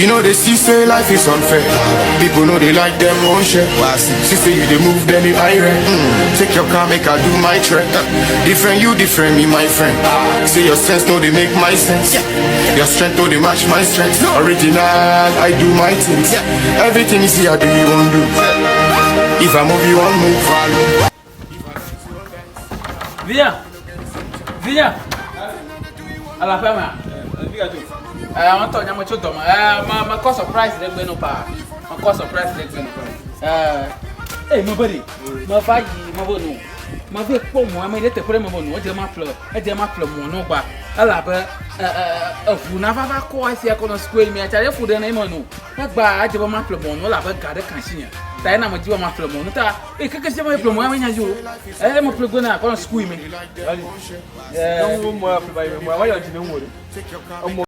You know they see say life is unfair. People know they like them own share. See say you they move then they iron. Take your car, make I do my trek. Different you, different me, my friend. Say your sense, know they make my sense. Your strength, know they match my strength. Original, I do my things. Everything is here, do you want do? If I move, you want move. Viens. À la fin, I want to know what my cause surprise they going up. My cause surprise they going up. Hey, my buddy, my father, my bono. My big poem, I made it to put him on what my floor. I did my floor, no bar. Alaba, if you never call, I see a corner square me. I tell you for the name on no. Not by I do my floor, no lava got a cancer. Diana, my dear, my floor, no. I can't see my floor when you. I am a plug on a squeaming. Don't move more by why don't you know what?